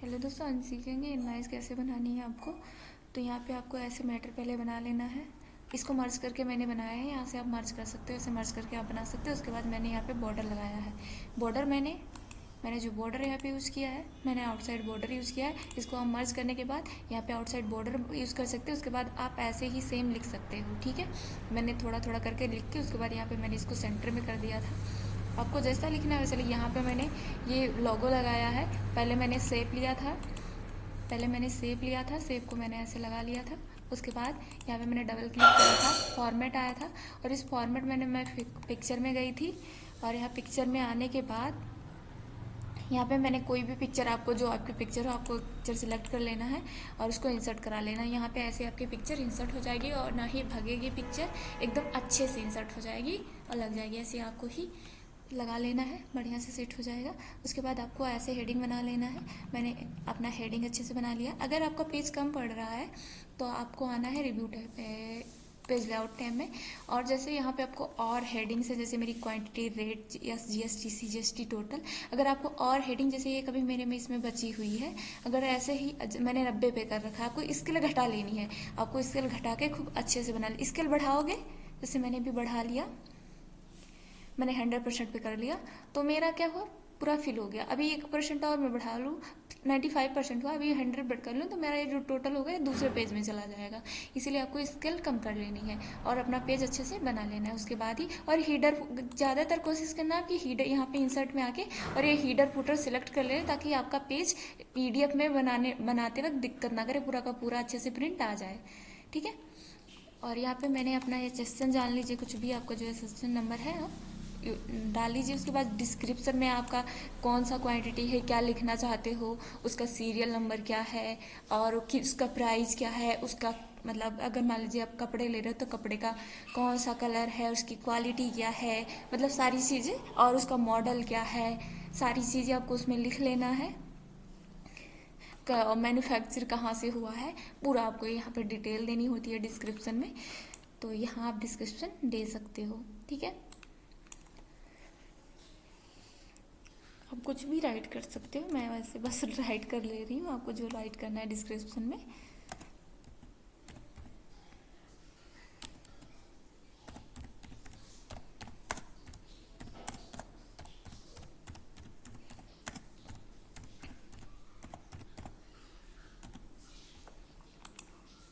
पहले दोस्तों हम सीखेंगे इनवाइस कैसे बनानी है आपको। तो यहाँ पे आपको ऐसे मैटर पहले बना लेना है। इसको मर्ज करके मैंने बनाया है, यहाँ से आप मर्ज कर सकते हो, ऐसे मर्ज करके आप बना सकते हो। उसके बाद मैंने यहाँ पे बॉर्डर लगाया है। बॉर्डर मैंने जो बॉर्डर यहाँ पे यूज़ किया है, मैंने आउटसाइड बॉर्डर यूज़ किया है। इसको हम मर्ज करने के बाद यहाँ पे आउटसाइड बॉर्डर यूज़ कर सकते हो। उसके बाद आप ऐसे ही सेम लिख सकते हो, ठीक है। मैंने थोड़ा थोड़ा करके लिख के उसके बाद यहाँ पे मैंने इसको सेंटर में कर दिया था। आपको जैसा लिखना है वैसे लिखिए। यहाँ पे मैंने ये लोगो लगाया है। पहले मैंने शेप लिया था, शेप को मैंने ऐसे लगा लिया था। उसके बाद यहाँ पे मैंने डबल क्लिक किया था, फॉर्मेट आया था, और इस फॉर्मेट मैं पिक्चर में गई थी। और यहाँ पिक्चर में आने के बाद यहाँ पे मैंने कोई भी पिक्चर, आपको जो आपकी पिक्चर हो आपको पिक्चर सिलेक्ट कर लेना है और उसको इंसर्ट करा लेना है। यहाँ पे ऐसे आपकी पिक्चर इंसर्ट हो जाएगी और ना ही भगेगी पिक्चर, एकदम अच्छे से इंसर्ट हो जाएगी और लग जाएगी। ऐसे आपको ही लगा लेना है, बढ़िया से सेट हो जाएगा। उसके बाद आपको ऐसे हेडिंग बना लेना है। मैंने अपना हेडिंग अच्छे से बना लिया। अगर आपका पेज कम पड़ रहा है तो आपको आना है रिव्यू टैब पे, पेज लेआउट टैब में। और जैसे यहाँ पे आपको और हेडिंग से, जैसे मेरी quantity, rate, GST, CGST, total, अगर आपको और हेडिंग, जैसे ये कभी मेरे में इसमें बची हुई है, अगर ऐसे ही मैंने 90 पे कर रखा है, आपको स्केल घटा लेनी है। आपको स्केल घटा के खूब अच्छे से बना लिया। स्केल बढ़ाओगे, जैसे मैंने भी बढ़ा लिया, मैंने 100% पे कर लिया, तो मेरा क्या हुआ, पूरा फिल हो गया। अभी 1% और मैं बढ़ा लूँ, 95% हुआ, अभी 100 कर लूँ, तो मेरा ये जो टोटल हो गया दूसरे पेज में चला जाएगा। इसीलिए आपको स्केल कम कर लेनी है और अपना पेज अच्छे से बना लेना है। उसके बाद ही, और हीडर, ज़्यादातर कोशिश करना है कि हीडर यहाँ पे इंसर्ट में आके और ये हीडर फुटर सिलेक्ट कर लें, ताकि आपका पेज PDF में बनाते वक्त दिक्कत ना करे, पूरा का पूरा अच्छे से प्रिंट आ जाए, ठीक है। और यहाँ पे मैंने अपना ये सेक्शन जान लीजिए, कुछ भी आपका जो है सेक्शन नंबर है डाल लीजिए। उसके बाद डिस्क्रिप्शन में आपका कौन सा क्वांटिटी है, क्या लिखना चाहते हो, उसका सीरियल नंबर क्या है और उसका प्राइस क्या है, उसका मतलब अगर मान लीजिए आप कपड़े ले रहे हो तो कपड़े का कौन सा कलर है, उसकी क्वालिटी क्या है, मतलब सारी चीज़ें, और उसका मॉडल क्या है, सारी चीज़ें आपको उसमें लिख लेना है। मैन्युफैक्चर कहाँ से हुआ है, पूरा आपको यहाँ पर डिटेल देनी होती है डिस्क्रिप्शन में। तो यहाँ आप डिस्क्रिप्शन दे सकते हो, ठीक है। आप कुछ भी राइट कर सकते हो, मैं वैसे बस राइट कर ले रही हूँ, आपको जो राइट करना है डिस्क्रिप्शन में।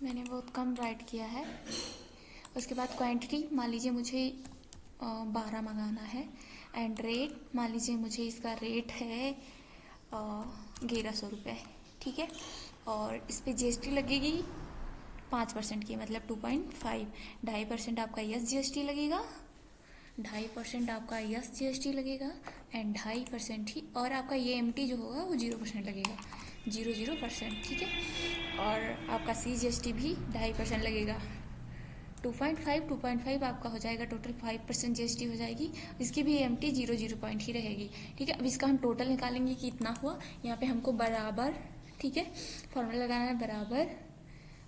मैंने बहुत कम राइट किया है। उसके बाद क्वांटिटी, मान लीजिए मुझे 12 मंगाना है। एंड रेट, मान लीजिए मुझे इसका रेट है 1100 रुपये, ठीक है। और इस पर GST लगेगी 5% की, मतलब 2.5। 2.5% आपका GST लगेगा, 2.5% आपका GST लगेगा, एंड 2.5% ही, और आपका ये MT जो होगा वो 0% लगेगा, 0% ठीक है। और आपका CGST भी 2.5% लगेगा। 2.5 आपका हो जाएगा, टोटल 5% GST हो जाएगी। इसकी भी MT 0% ही रहेगी, ठीक है। अब इसका हम टोटल निकालेंगे कि इतना हुआ। यहाँ पे हमको बराबर, ठीक है, फॉर्मूला लगाना है बराबर,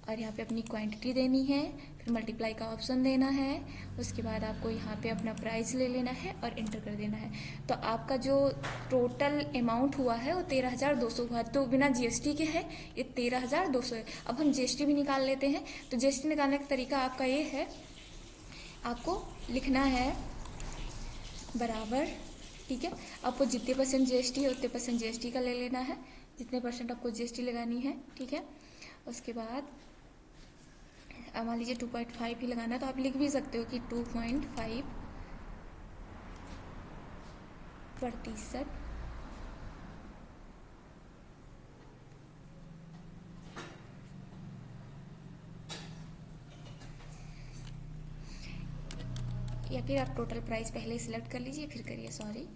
और यहाँ पे अपनी क्वांटिटी देनी है, फिर मल्टीप्लाई का ऑप्शन देना है। उसके बाद आपको यहाँ पे अपना प्राइस ले लेना है और इंटर कर देना है। तो आपका जो टोटल अमाउंट हुआ है वो 13,200 हुआ, तो बिना GST के है ये 13,200 है। अब हम GST भी निकाल लेते हैं। तो GST निकालने का तरीका आपका ये है, आपको लिखना है बराबर, ठीक है। आपको जितने % GST है उतने % GST का ले लेना है, जितने % आपको GST लगानी है, ठीक है। उसके बाद मान लीजिए 2.5 ही लगाना है, तो आप लिख भी सकते हो कि 2.5%, या फिर आप टोटल प्राइस पहले ही सिलेक्ट कर लीजिए, फिर करिए, सॉरी।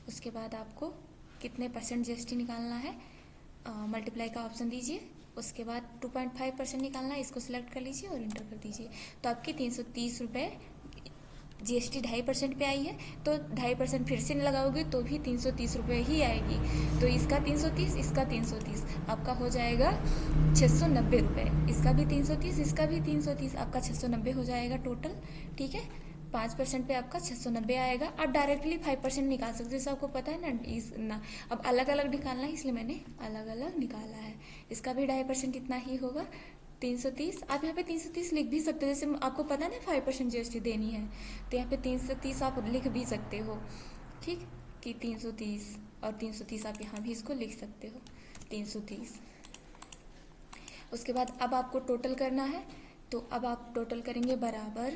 उसके बाद आपको कितने % GST निकालना है, मल्टीप्लाई का ऑप्शन दीजिए। उसके बाद 2.5% निकालना है, इसको सिलेक्ट कर लीजिए और इंटर कर दीजिए। तो आपकी 330 रुपये GST 2.5% पे आई है, तो 2.5% फिर से लगाओगे तो भी 330 रुपये ही आएगी। तो इसका 330, इसका 330, आपका हो जाएगा 690 रुपये। इसका भी 330, इसका भी 330, आपका 690 हो जाएगा टोटल, ठीक है। 5% पे आपका 690 आएगा। आप डायरेक्टली 5% निकाल सकते हो, जैसे आपको पता है ना। अब अलग अलग निकालना है इसलिए मैंने अलग अलग निकाला है। इसका भी 2.5% इतना ही होगा 330। आप यहाँ पे 330 लिख भी सकते हो, जैसे आपको पता है ना 5% GST देनी है, तो यहाँ पे 330 आप लिख भी सकते हो। ठीक, कि 330 और 330 आप यहाँ भी इसको लिख सकते हो 330। उसके बाद अब आपको टोटल करना है, तो अब आप टोटल करेंगे बराबर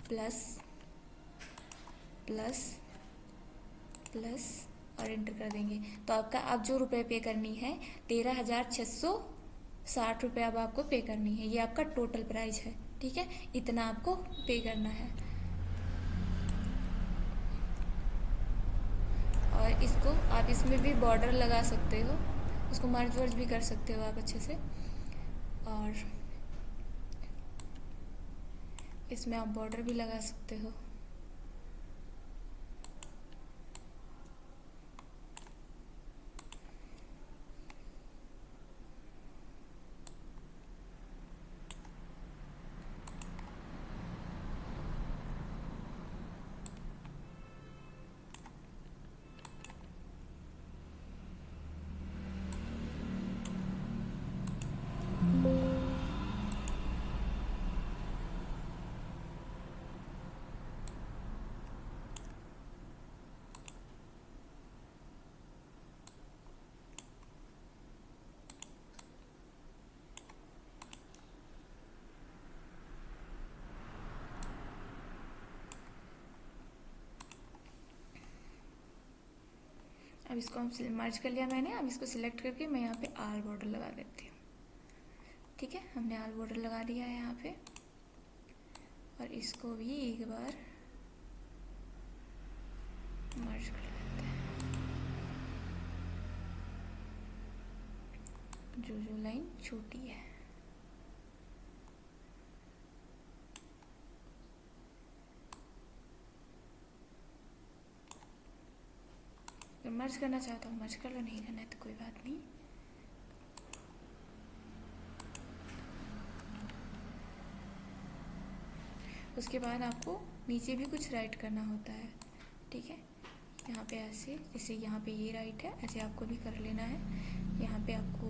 प्लस प्लस प्लस और एंटर कर देंगे। तो आपका अब जो रुपए पे करनी है 13,660 रुपये अब आपको पे करनी है। ये आपका टोटल प्राइस है, ठीक है, इतना आपको पे करना है। और इसको आप इसमें भी बॉर्डर लगा सकते हो, उसको मर्ज वर्ज भी कर सकते हो आप अच्छे से। और इसमें आप बॉर्डर भी लगा सकते हो। अब इसको हम मर्ज कर लिया मैंने। अब इसको सिलेक्ट करके मैं यहाँ पे आल बॉर्डर लगा देती हूँ। ठीक है, हमने आल बॉर्डर लगा दिया है यहाँ पे। और इसको भी एक बार मर्ज कर लेते हैं। जो लाइन छोटी है अगर मर्ज करना चाहता हूँ मर्ज कर लो, नहीं करना है तो कोई बात नहीं। उसके बाद आपको नीचे भी कुछ राइट करना होता है, ठीक है। यहाँ पे ऐसे, जैसे यहाँ पे ये राइट है, ऐसे आपको भी कर लेना है। यहाँ पे आपको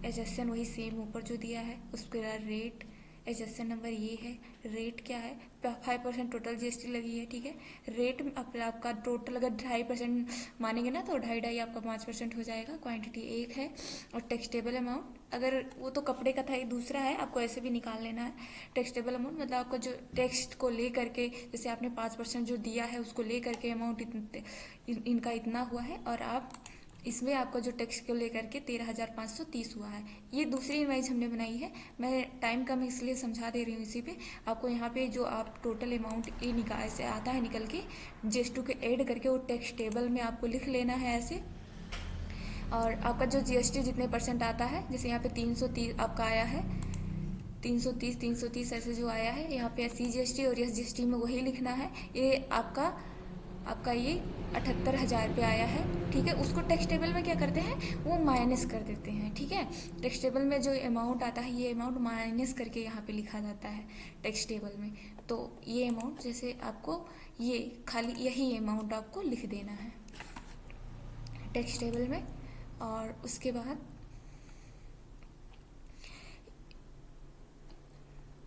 एडजस्टन वही सेम ऊपर जो दिया है उसके बाद रेट, एडजस्टन नंबर ये है, रेट क्या है 5% टोटल GST लगी है, ठीक है। रेट आपका टोटल अगर 2.5% मानेंगे ना तो 2.5 आपका 5% हो जाएगा। क्वांटिटी 1 है। और टैक्सेबल अमाउंट, अगर वो तो कपड़े का था ये दूसरा है, आपको ऐसे भी निकाल लेना है। टैक्सेबल अमाउंट मतलब आपका जो टैक्स को ले करके, जैसे आपने 5% जो दिया है उसको ले करके अमाउंट इनका इतना हुआ है, और आप इसमें आपका जो टैक्स को लेकर के 13,530 हुआ है। ये दूसरी इमेज हमने बनाई है, मैं टाइम कम इसलिए समझा दे रही हूँ इसी पे। आपको यहाँ पे जो आप टोटल अमाउंट ये निकाल से आता है निकल के GST के ऐड करके वो टैक्स टेबल में आपको लिख लेना है ऐसे। और आपका जो GST जितने परसेंट आता है, जैसे यहाँ पे 330 आपका आया है, 330 ऐसे जो आया है, यहाँ पे CGST और SGST में वही लिखना है। ये आपका ये 78,000 पे आया है, ठीक है। उसको टैक्स टेबल में क्या करते हैं, वो माइनस कर देते हैं, ठीक है। टैक्स टेबल में जो अमाउंट आता है ये अमाउंट माइनस करके यहाँ पे लिखा जाता है टैक्स टेबल में। तो ये अमाउंट जैसे आपको ये खाली यही अमाउंट आपको लिख देना है टैक्स टेबल में। और उसके बाद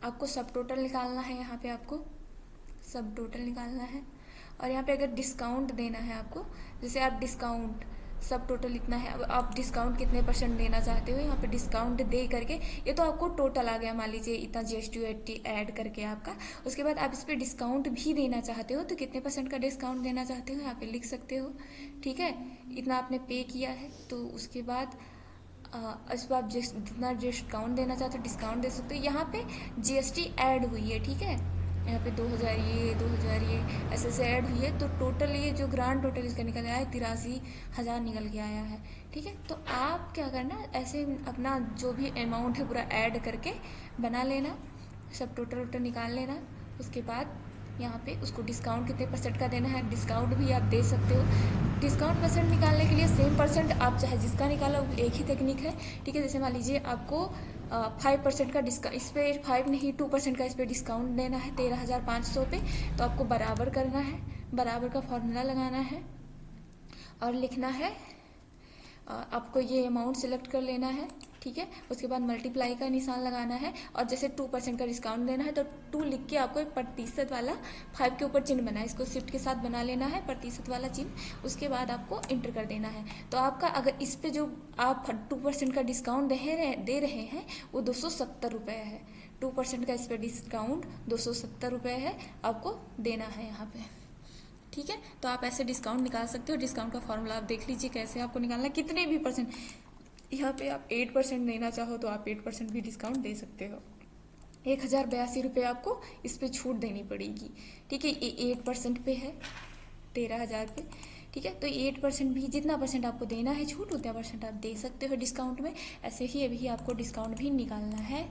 आपको सब टोटल निकालना है, यहाँ पे आपको सब टोटल निकालना है। और यहाँ पे अगर डिस्काउंट देना है आपको, जैसे आप डिस्काउंट सब टोटल इतना है, अब आप डिस्काउंट कितने % देना चाहते हो, यहाँ पे डिस्काउंट दे करके ये तो आपको टोटल आ गया, मान लीजिए इतना GST ऐड करके आपका। उसके बाद आप इस पर डिस्काउंट भी देना चाहते हो तो कितने % का डिस्काउंट देना चाहते हो यहाँ पे लिख सकते हो, ठीक है। इतना आपने पे किया है, तो उसके बाद इस पर आप जितना डिस्काउंट देना चाहते हो डिस्काउंट दे सकते हो। यहाँ पे GST ऐड हुई है, ठीक है। यहाँ पे 2,000 ये ऐसे से ऐड हुई है, तो टोटल ये जो ग्रांड टोटल इसका निकल आया है 83,000 निकल के आया है, ठीक है। तो आप क्या करना, ऐसे अपना जो भी अमाउंट है पूरा ऐड करके बना लेना, सब टोटल निकाल लेना। उसके बाद यहाँ पे उसको डिस्काउंट कितने % का देना है, डिस्काउंट भी आप दे सकते हो। डिस्काउंट % निकालने के लिए सेम % आप चाहे जिसका निकालो एक ही टेक्निक है, ठीक है। जैसे मान लीजिए आपको 5% का डिस्काउंट, इस पर 5 नहीं 2% का इस पर डिस्काउंट देना है 13,500 पे। तो आपको बराबर करना है, बराबर का फॉर्मूला लगाना है और लिखना है, आपको ये अमाउंट सिलेक्ट कर लेना है, ठीक है। उसके बाद मल्टीप्लाई का निशान लगाना है और जैसे 2% का डिस्काउंट देना है तो 2 लिख के आपको एक प्रतिशत वाला 5 के ऊपर चिन्ह बना है, इसको शिफ्ट के साथ बना लेना है प्रतिशत वाला चिन्ह। उसके बाद आपको इंटर कर देना है। तो आपका अगर इस पे जो आप 2% का डिस्काउंट दे रहे हैं वो 270 रुपये है। 2% का इस पर डिस्काउंट 270 रुपये है, आपको देना है यहाँ पे, ठीक है। तो आप ऐसे डिस्काउंट निकाल सकते हो। डिस्काउंट का फॉर्मूला आप देख लीजिए कैसे आपको निकालना है, कितने भी परसेंट। यहाँ पे आप 8% देना चाहो तो आप 8% भी डिस्काउंट दे सकते हो। 1,082 आपको इस पे छूट देनी पड़ेगी, ठीक है। ये 8% पे है 13,000 पे, ठीक है। तो 8% भी, जितना परसेंट आपको देना है छूट उतना परसेंट आप दे सकते हो डिस्काउंट में। ऐसे ही अभी आपको डिस्काउंट भी निकालना है,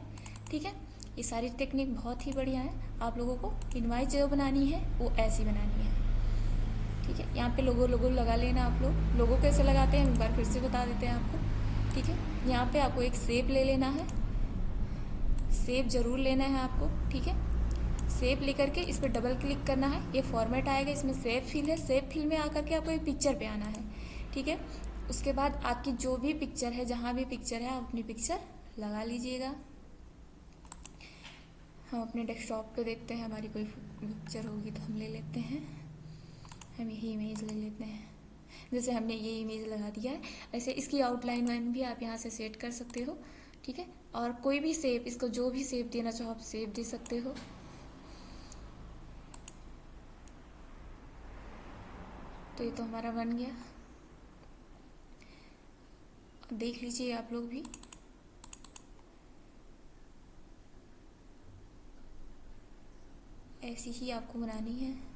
ठीक है। ये सारी टेक्निक बहुत ही बढ़िया है। आप लोगों को इनवाइस जो बनानी है वो ऐसी बनानी है, ठीक है। यहाँ पे लोगो लगा लेना आप लोग। लोगो कैसे लगाते हैं एक बार फिर से बता देते हैं आपको, ठीक है। यहाँ पे आपको एक शेप ले लेना है, शेप जरूर लेना है आपको, ठीक है। शेप लेकर के इस पर डबल क्लिक करना है, ये फॉर्मेट आएगा, इसमें शेप फिल है। शेप फिल में आकर के आपको एक पिक्चर पे आना है, ठीक है। उसके बाद आपकी जो भी पिक्चर है, जहाँ भी पिक्चर है आप अपनी पिक्चर लगा लीजिएगा। हम अपने डेस्कटॉप पे देखते हैं, हमारी कोई पिक्चर होगी तो हम ले लेते हैं। हम यही इमेज ले लेते हैं, जैसे हमने ये इमेज लगा दिया है। ऐसे इसकी आउटलाइन वाइन भी आप यहाँ से सेट कर सकते हो, ठीक है। और कोई भी शेप, इसको जो भी शेप देना चाहो आप शेप दे सकते हो। तो ये तो हमारा बन गया, देख लीजिए आप लोग भी। ऐसी ही आपको बनानी है।